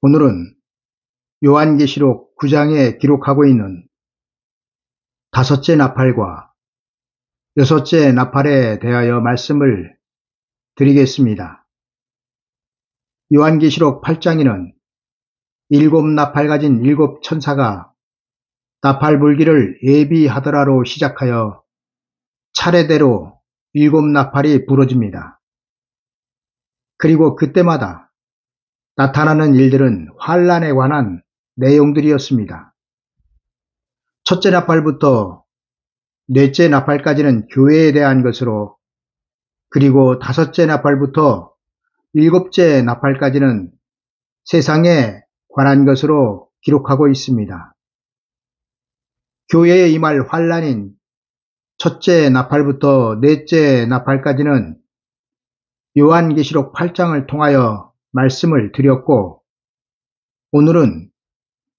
오늘은 요한계시록 9장에 기록하고 있는 다섯째 나팔과 여섯째 나팔에 대하여 말씀을 드리겠습니다. 요한계시록 8장에는 일곱 나팔 가진 일곱 천사가 나팔 불기를 예비하더라로 시작하여 차례대로 일곱 나팔이 부러집니다. 그리고 그때마다 나타나는 일들은 환란에 관한 내용들이었습니다. 첫째 나팔부터 넷째 나팔까지는 교회에 대한 것으로, 그리고 다섯째 나팔부터 일곱째 나팔까지는 세상에 관한 것으로 기록하고 있습니다. 교회에 임할 환란인 첫째 나팔부터 넷째 나팔까지는 요한계시록 8장을 통하여 말씀을 드렸고, 오늘은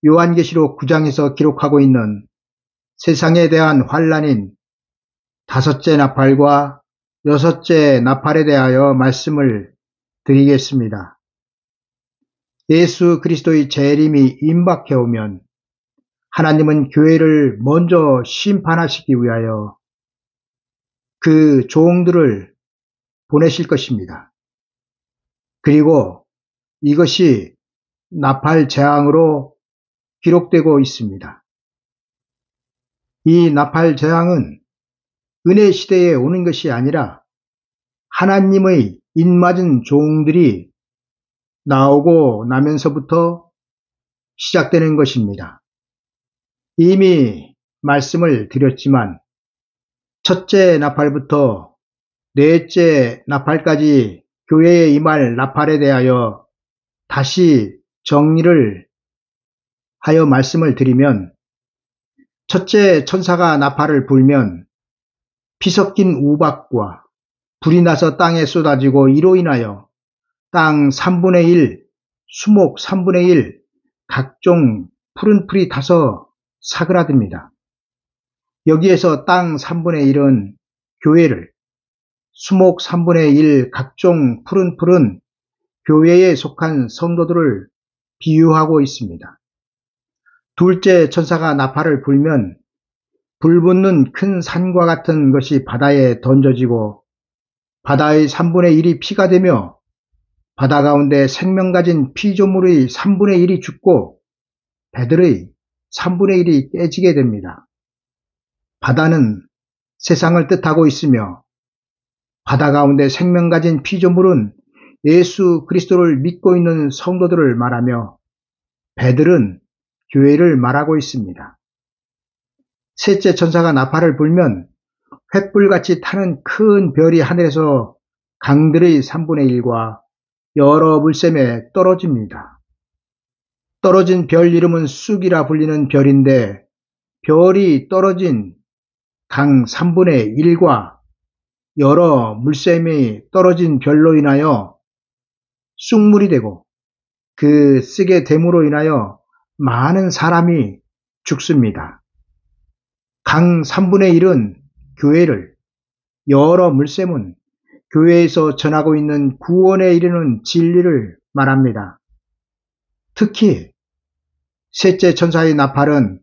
요한계시록 9장에서 기록하고 있는 세상에 대한 환란인 다섯째 나팔과 여섯째 나팔에 대하여 말씀을 드리겠습니다. 예수 그리스도의 재림이 임박해 오면 하나님은 교회를 먼저 심판하시기 위하여 그 종들을 보내실 것입니다. 그리고 이것이 나팔 재앙으로 기록되고 있습니다. 이 나팔 재앙은 은혜 시대에 오는 것이 아니라 하나님의 입맞은 종들이 나오고 나면서부터 시작되는 것입니다. 이미 말씀을 드렸지만 첫째 나팔부터 넷째 나팔까지 교회에 임할 나팔에 대하여 다시 정리를 하여 말씀을 드리면, 첫째 천사가 나팔을 불면 피 섞인 우박과 불이 나서 땅에 쏟아지고 이로 인하여 땅 3분의 1, 수목 3분의 1, 각종 푸른 풀이 타서 사그라듭니다. 여기에서 땅 3분의 1은 교회를, 수목 3분의 1 각종 푸른 풀은 교회에 속한 성도들을 비유하고 있습니다. 둘째 천사가 나팔을 불면 불붙는 큰 산과 같은 것이 바다에 던져지고 바다의 3분의 1이 피가 되며 바다 가운데 생명 가진 피조물의 3분의 1이 죽고 배들의 3분의 1이 깨지게 됩니다. 바다는 세상을 뜻하고 있으며 바다 가운데 생명 가진 피조물은 예수 그리스도를 믿고 있는 성도들을 말하며 배들은 교회를 말하고 있습니다. 셋째 천사가 나팔을 불면 횃불같이 타는 큰 별이 하늘에서 강들의 3분의 1과 여러 물샘에 떨어집니다. 떨어진 별 이름은 쑥이라 불리는 별인데, 별이 떨어진 강 3분의 1과 여러 물샘이 떨어진 별로 인하여 쑥물이 되고 그 쑥의 됨으로 인하여 많은 사람이 죽습니다. 강 3분의 1은 교회를, 여러 물샘은 교회에서 전하고 있는 구원에 이르는 진리를 말합니다. 특히 셋째 천사의 나팔은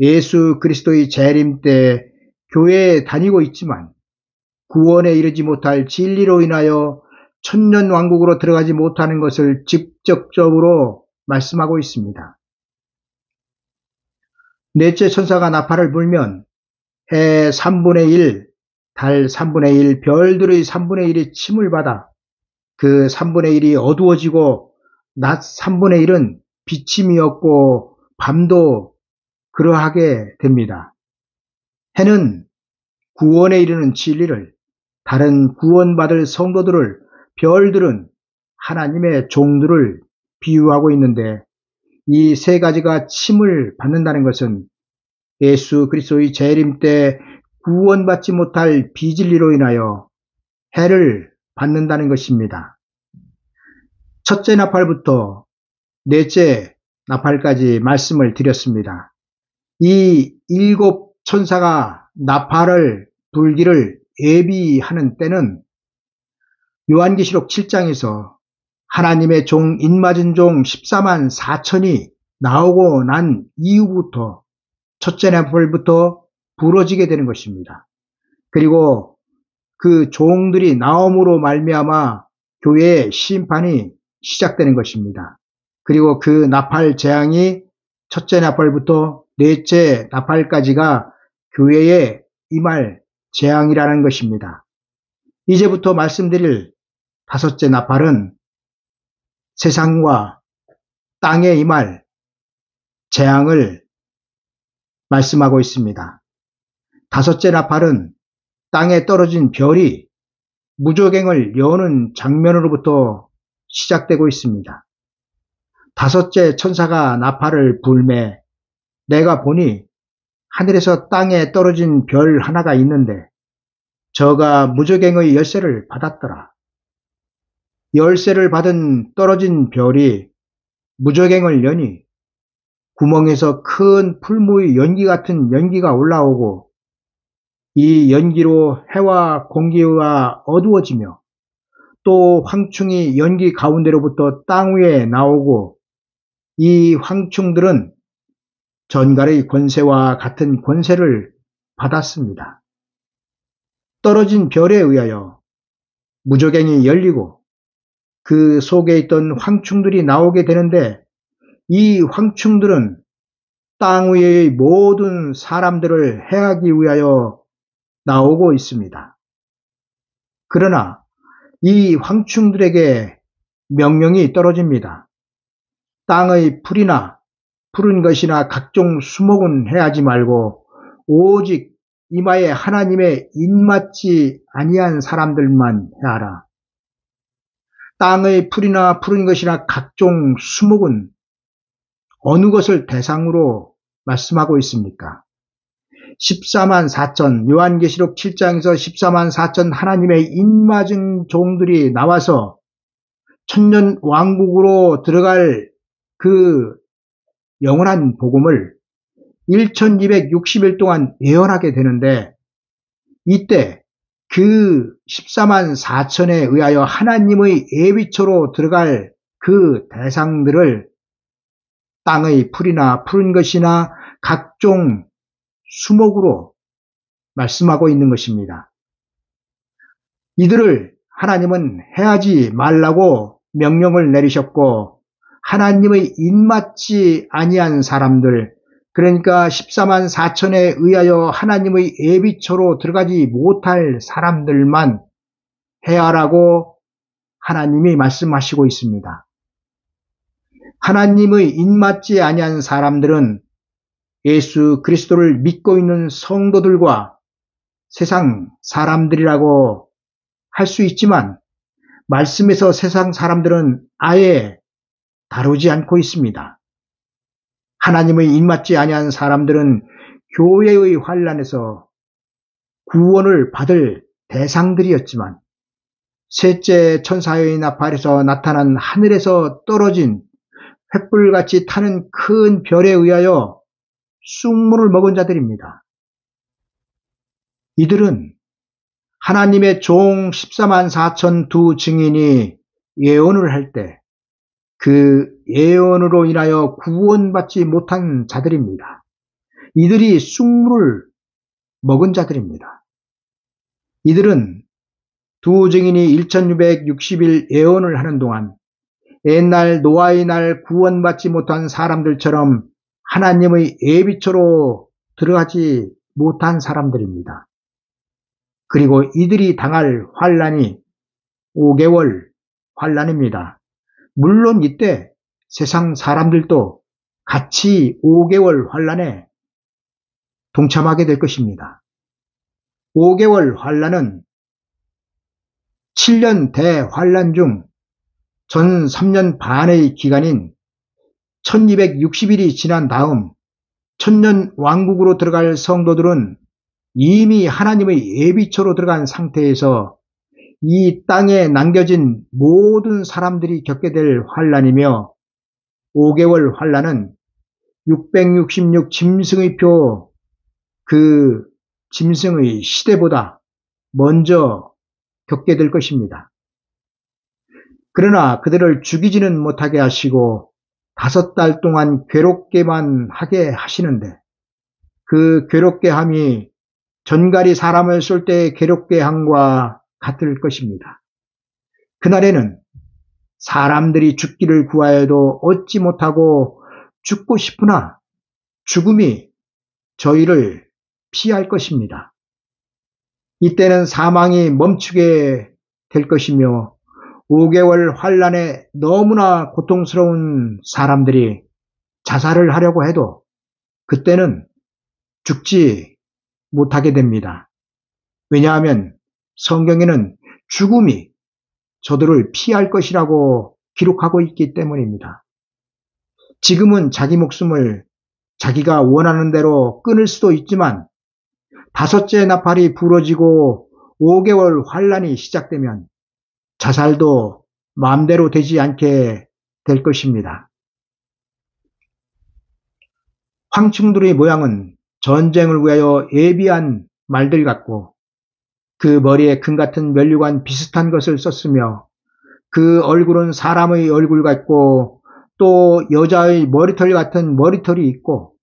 예수 그리스도의 재림 때 교회에 다니고 있지만 구원에 이르지 못할 진리로 인하여 천년왕국으로 들어가지 못하는 것을 직접적으로 말씀하고 있습니다. 넷째 천사가 나팔을 불면 해 3분의 1, 달 3분의 1, 별들의 3분의 1이 침을 받아 그 3분의 1이 어두워지고 낮 3분의 1은 비침이 없고 밤도 그러하게 됩니다. 해는 구원에 이르는 진리를, 다른 구원받을 성도들을, 별들은 하나님의 종들을 비유하고 있는데, 이 세 가지가 침을 받는다는 것은 예수 그리스도의 재림 때 구원받지 못할 비진리로 인하여 해를 받는다는 것입니다. 첫째 나팔부터 넷째 나팔까지 말씀을 드렸습니다. 이 일곱 천사가 나팔을 불기를 예비하는 때는 요한계시록 7장에서 하나님의 종 인맞은 종 14만 4천이 나오고 난 이후부터 첫째 나팔부터 부러지게 되는 것입니다. 그리고 그 종들이 나옴으로 말미암아 교회의 심판이 시작되는 것입니다. 그리고 그 나팔 재앙이 첫째 나팔부터 넷째 나팔까지가 교회에 임할 재앙이라는 것입니다. 이제부터 말씀드릴 다섯째 나팔은 세상과 땅에 임할 재앙을 말씀하고 있습니다. 다섯째 나팔은 땅에 떨어진 별이 무저갱을 여는 장면으로부터 시작되고 있습니다. 다섯째 천사가 나팔을 불매 내가 보니 하늘에서 땅에 떨어진 별 하나가 있는데 저가 무저갱의 열쇠를 받았더라. 열쇠를 받은 떨어진 별이 무저갱을 여니 구멍에서 큰 풀무의 연기 같은 연기가 올라오고 이 연기로 해와 공기가 어두워지며 또 황충이 연기 가운데로부터 땅 위에 나오고 이 황충들은 전갈의 권세와 같은 권세를 받았습니다. 떨어진 별에 의하여 무저갱이 열리고 그 속에 있던 황충들이 나오게 되는데 이 황충들은 땅 위의 모든 사람들을 해하기 위하여 나오고 있습니다. 그러나 이 황충들에게 명령이 떨어집니다. 땅의 풀이나 푸른 것이나 각종 수목은 해하지 말고 오직 이마에 하나님의 입맞지 아니한 사람들만 해하라. 땅의 풀이나 푸른 것이나 각종 수목은 어느 것을 대상으로 말씀하고 있습니까? 14만 4천, 요한계시록 7장에서 14만 4천 하나님의 입맞은 종들이 나와서 천년 왕국으로 들어갈 그 영원한 복음을 1260일 동안 예언하게 되는데 이때 그 14만 4천에 의하여 하나님의 예비처로 들어갈 그 대상들을 땅의 풀이나 푸른 것이나 각종 수목으로 말씀하고 있는 것입니다. 이들을 하나님은 해하지 말라고 명령을 내리셨고 하나님의 입맞지 아니한 사람들, 그러니까 14만 4천에 의하여 하나님의 예비처로 들어가지 못할 사람들만 해하라고 하나님이 말씀하시고 있습니다. 하나님의 입맞지 아니한 사람들은 예수 그리스도를 믿고 있는 성도들과 세상 사람들이라고 할 수 있지만 말씀에서 세상 사람들은 아예 다루지 않고 있습니다. 하나님의 입맞지 아니한 사람들은 교회의 환난에서 구원을 받을 대상들이었지만 셋째 천사의 나팔에서 나타난 하늘에서 떨어진 횃불같이 타는 큰 별에 의하여 쑥문을 먹은 자들입니다. 이들은 하나님의 종 14만 4천 두 증인이 예언을 할 때 그 예언으로 인하여 구원받지 못한 자들입니다. 이들이 쑥물을 먹은 자들입니다. 이들은 두 증인이 1660일 예언을 하는 동안 옛날 노아의 날 구원받지 못한 사람들처럼 하나님의 예비처로 들어가지 못한 사람들입니다. 그리고 이들이 당할 환난이 5개월 환난입니다. 물론 이때 세상 사람들도 같이 5개월 환난에 동참하게 될 것입니다. 5개월 환난은 7년 대환난 중 전 3년 반의 기간인 1260일이 지난 다음 천년 왕국으로 들어갈 성도들은 이미 하나님의 예비처로 들어간 상태에서 이 땅에 남겨진 모든 사람들이 겪게 될 환난이며 5개월 환난은 666 짐승의 표 그 짐승의 시대보다 먼저 겪게 될 것입니다. 그러나 그들을 죽이지는 못하게 하시고 5달 동안 괴롭게만 하게 하시는데 그 괴롭게 함이 전갈이 사람을 쏠 때 괴롭게 함과 같을 것입니다. 그날에는 사람들이 죽기를 구하여도 얻지 못하고 죽고 싶으나 죽음이 저희를 피할 것입니다. 이때는 사망이 멈추게 될 것이며 5개월 환란에 너무나 고통스러운 사람들이 자살을 하려고 해도 그때는 죽지 못하게 됩니다. 왜냐하면 성경에는 죽음이 저들을 피할 것이라고 기록하고 있기 때문입니다. 지금은 자기 목숨을 자기가 원하는 대로 끊을 수도 있지만 5째 나팔이 부러지고 5개월 환란이 시작되면 자살도 마음대로 되지 않게 될 것입니다. 황충들의 모양은 전쟁을 위하여 예비한 말들 같고 그 머리에 금 같은 면류관 비슷한 것을 썼으며 그 얼굴은 사람의 얼굴 같고 또 여자의 머리털 같은 머리털이 있고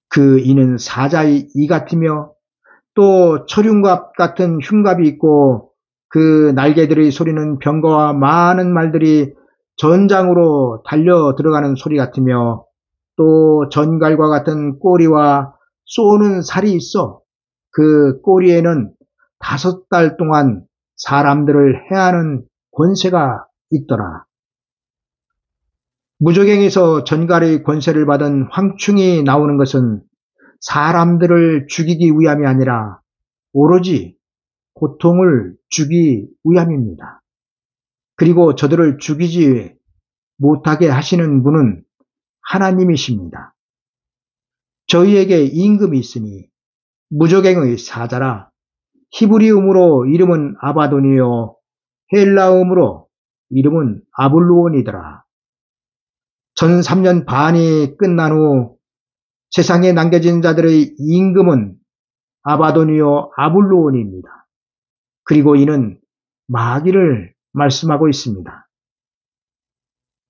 그 이는 사자의 이 같으며 또 철흉갑 같은 흉갑이 있고 그 날개들의 소리는 병거와 많은 말들이 전장으로 달려 들어가는 소리 같으며 또 전갈과 같은 꼬리와 쏘는 살이 있어 그 꼬리에는 5달 동안 사람들을 해하는 권세가 있더라. 무저갱에서 전갈의 권세를 받은 황충이 나오는 것은 사람들을 죽이기 위함이 아니라 오로지 고통을 주기 위함입니다. 그리고 저들을 죽이지 못하게 하시는 분은 하나님이십니다. 저희에게 임금이 있으니 무저갱의 사자라. 히브리음으로 이름은 아바돈이요 헬라음으로 이름은 아블루온이더라. 전 3년 반이 끝난 후 세상에 남겨진 자들의 임금은 아바돈이요 아블루온입니다. 그리고 이는 마귀를 말씀하고 있습니다.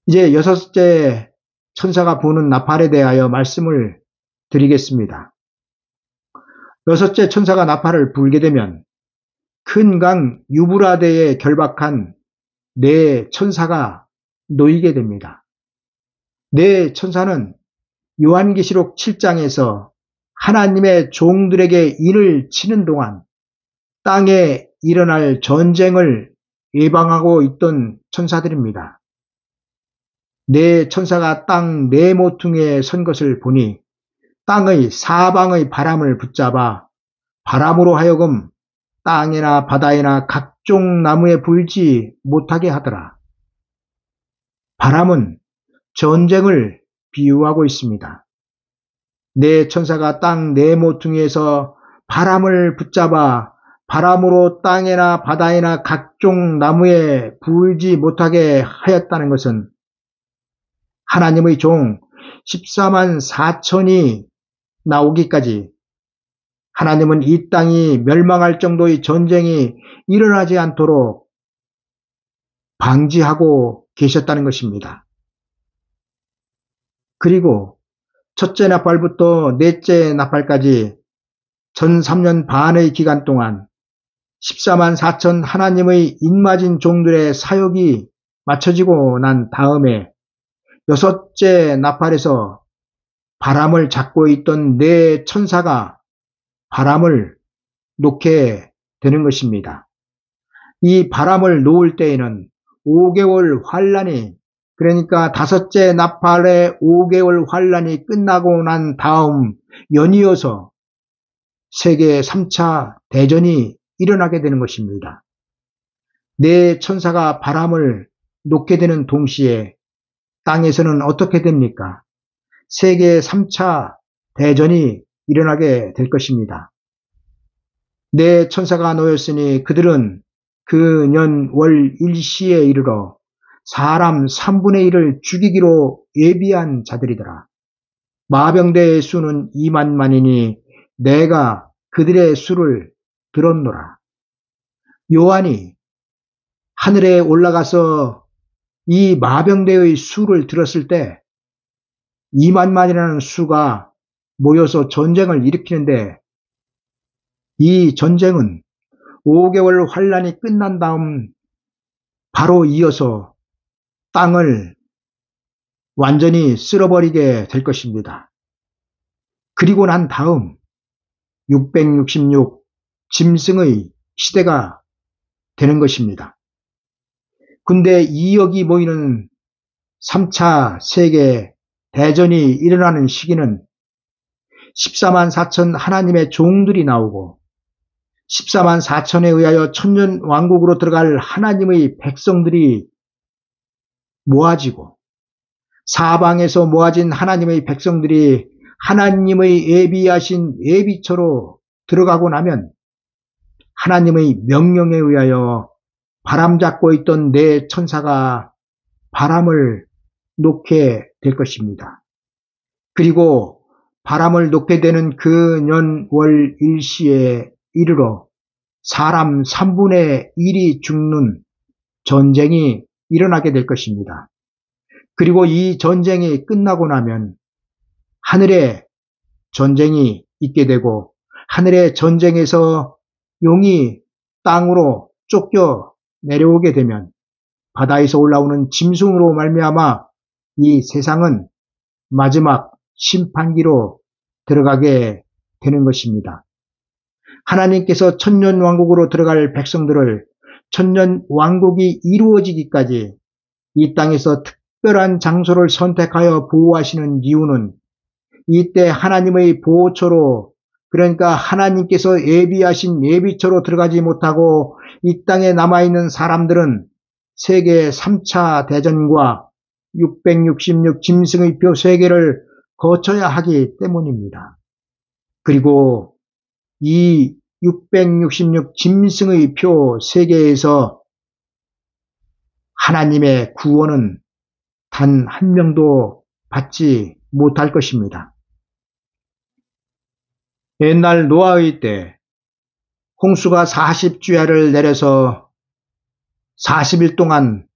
이제 6째 천사가 부는 나팔에 대하여 말씀을 드리겠습니다. 6째 천사가 나팔을 불게 되면 큰 강 유브라데에 결박한 4천사가 놓이게 됩니다. 4천사는 요한계시록 7장에서 하나님의 종들에게 인을 치는 동안 땅에 일어날 전쟁을 예방하고 있던 천사들입니다. 4천사가 땅 4모퉁이에 선 것을 보니 땅의 사방의 바람을 붙잡아 바람으로 하여금 땅이나 바다이나 각종 나무에 불지 못하게 하더라. 바람은 전쟁을 비유하고 있습니다. 4천사가 땅 4모퉁이에서 바람을 붙잡아 바람으로 땅이나 바다이나 각종 나무에 불지 못하게 하였다는 것은 하나님의 종 14만 4천이 나오기까지 하나님은 이 땅이 멸망할 정도의 전쟁이 일어나지 않도록 방지하고 계셨다는 것입니다. 그리고 첫째 나팔부터 넷째 나팔까지 전 3년 반의 기간 동안 14만 4천 하나님의 인맞은 종들의 사역이 마쳐지고 난 다음에 6째 나팔에서 바람을 잡고 있던 4천사가 바람을 놓게 되는 것입니다. 이 바람을 놓을 때에는 5개월 환란이, 그러니까 5째 나팔의 5개월 환란이 끝나고 난 다음 연이어서 세계 3차 대전이 일어나게 되는 것입니다. 4천사가 바람을 놓게 되는 동시에 땅에서는 어떻게 됩니까? 세계 3차 대전이 일어나게 될 것입니다. 4천사가 놓였으니 그들은 그 년 월 일시에 이르러 사람 3분의 1을 죽이기로 예비한 자들이더라. 마병대의 수는 2만만이니 내가 그들의 수를 들었노라. 요한이 하늘에 올라가서 이 마병대의 수를 들었을 때 2만만이라는 수가 모여서 전쟁을 일으키는데, 이 전쟁은 5개월 환란이 끝난 다음 바로 이어서 땅을 완전히 쓸어버리게 될 것입니다. 그리고 난 다음 666 짐승의 시대가 되는 것입니다. 근데 2억이 모이는 3차 세계 대전이 일어나는 시기는 14만 4천 하나님의 종들이 나오고 14만 4천에 의하여 천년 왕국으로 들어갈 하나님의 백성들이 모아지고, 사방에서 모아진 하나님의 백성들이 하나님의 예비하신 예비처로 들어가고 나면 하나님의 명령에 의하여 바람 잡고 있던 네 천사가 바람을 놓게 될 것입니다. 그리고 바람을 놓게 되는 그 년 월 일시에 이르러 사람 3분의 1이 죽는 전쟁이 일어나게 될 것입니다. 그리고 이 전쟁이 끝나고 나면 하늘에 전쟁이 있게 되고, 하늘의 전쟁에서 용이 땅으로 쫓겨 내려오게 되면 바다에서 올라오는 짐승으로 말미암아 이 세상은 마지막 심판기로 들어가게 되는 것입니다. 하나님께서 천년 왕국으로 들어갈 백성들을 천년 왕국이 이루어지기까지 이 땅에서 특별한 장소를 선택하여 보호하시는 이유는 이때 하나님의 보호처로, 그러니까 하나님께서 예비하신 예비처로 들어가지 못하고 이 땅에 남아있는 사람들은 세계 3차 대전과 666 짐승의 표 3개를 거쳐야 하기 때문입니다. 그리고 이 666 짐승의 표 3개에서 하나님의 구원은 단 한 명도 받지 못할 것입니다. 옛날 노아의 때 홍수가 40주야를 내려서 40일 동안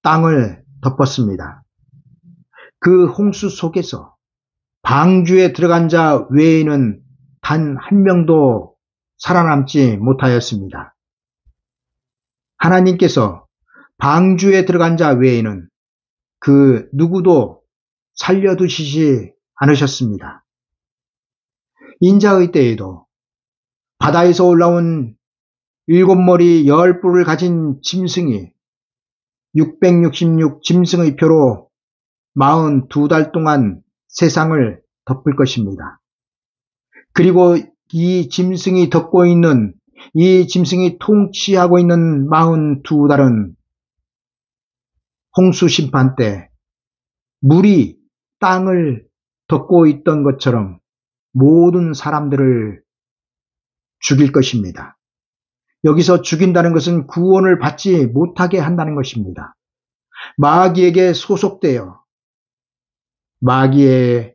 땅을 덮었습니다. 그 홍수 속에서 방주에 들어간 자 외에는 단 한 명도 살아남지 못하였습니다. 하나님께서 방주에 들어간 자 외에는 그 누구도 살려두시지 않으셨습니다. 인자의 때에도 바다에서 올라온 7머리 10뿔을 가진 짐승이 666 짐승의 표로 42달 동안 세상을 덮을 것입니다. 그리고 이 짐승이 덮고 있는, 이 짐승이 통치하고 있는 42달은 홍수 심판 때 물이 땅을 덮고 있던 것처럼 모든 사람들을 죽일 것입니다. 여기서 죽인다는 것은 구원을 받지 못하게 한다는 것입니다. 마귀에게 소속되어 마귀의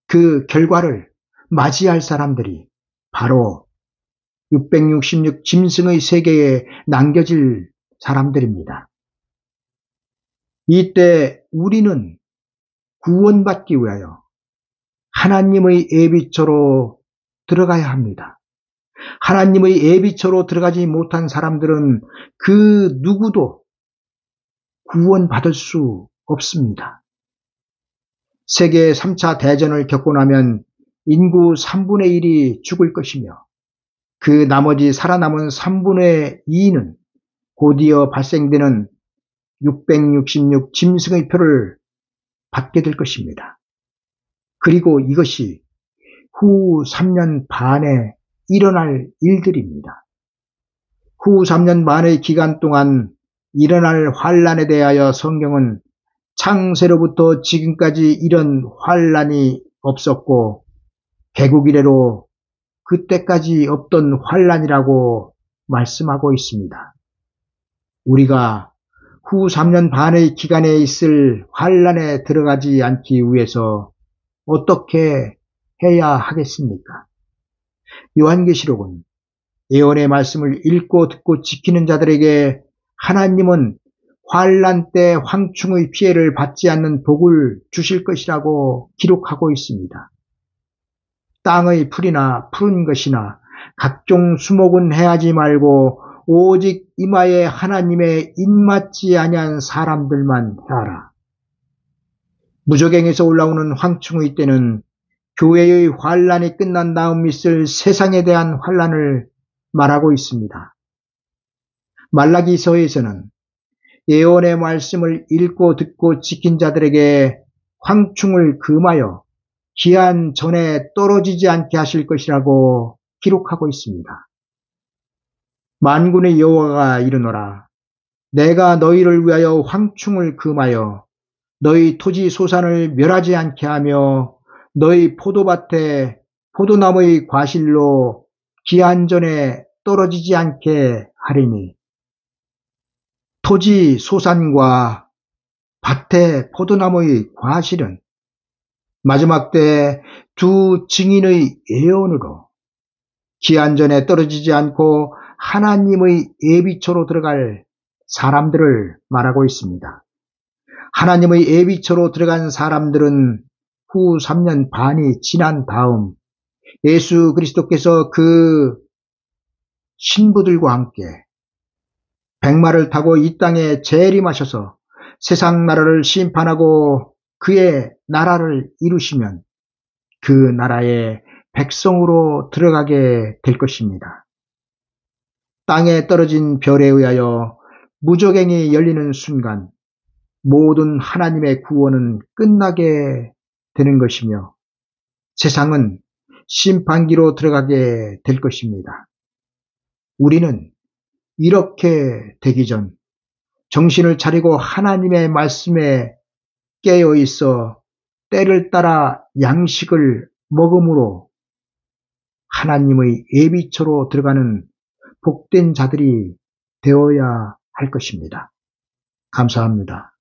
그 결과를 맞이할 사람들이 바로 666 짐승의 세계에 남겨질 사람들입니다. 이때 우리는 구원받기 위하여 하나님의 예비처로 들어가야 합니다. 하나님의 예비처로 들어가지 못한 사람들은 그 누구도 구원받을 수 없습니다. 세계 3차 대전을 겪고 나면 인구 3분의 1이 죽을 것이며 그 나머지 살아남은 3분의 2는 곧이어 발생되는 666 짐승의 표를 받게 될 것입니다. 그리고 이것이 후 3년 반에 일어날 일들입니다. 후 3년 반의 기간 동안 일어날 환란에 대하여 성경은 창세로부터 지금까지 이런 환란이 없었고 개국 이래로 그때까지 없던 환란이라고 말씀하고 있습니다. 우리가 후 3년 반의 기간에 있을 환란에 들어가지 않기 위해서 어떻게 해야 하겠습니까? 요한계시록은 예언의 말씀을 읽고 듣고 지키는 자들에게 하나님은 환난 때 황충의 피해를 받지 않는 복을 주실 것이라고 기록하고 있습니다. 땅의 풀이나 푸른 것이나 각종 수목은 해하지 말고 오직 이마에 하나님의 입맞지 아니한 사람들만 해하라. 무저갱에서 올라오는 황충의 때는 교회의 환란이 끝난 다음 있을 세상에 대한 환란을 말하고 있습니다. 말라기서에서는 예언의 말씀을 읽고 듣고 지킨 자들에게 황충을 금하여 기한 전에 떨어지지 않게 하실 것이라고 기록하고 있습니다. 만군의 여호와가 이르노라. 내가 너희를 위하여 황충을 금하여 너희 토지 소산을 멸하지 않게 하며 너희 포도밭에 포도나무의 과실로 기한 전에 떨어지지 않게 하리니 토지 소산과 밭의 포도나무의 과실은 마지막 때 두 증인의 예언으로 기한 전에 떨어지지 않고 하나님의 예비초로 들어갈 사람들을 말하고 있습니다. 하나님의 예비초로 들어간 사람들은 후 3년 반이 지난 다음 예수 그리스도께서 그 신부들과 함께 백마를 타고 이 땅에 재림하셔서 세상 나라를 심판하고 그의 나라를 이루시면 그 나라의 백성으로 들어가게 될 것입니다. 땅에 떨어진 별에 의하여 무저갱이 열리는 순간 모든 하나님의 구원은 끝나게 되는 것이며 세상은 심판기로 들어가게 될 것입니다. 우리는 이렇게 되기 전 정신을 차리고 하나님의 말씀에 깨어 있어 때를 따라 양식을 먹음으로 하나님의 예비초로 들어가는 복된 자들이 되어야 할 것입니다. 감사합니다.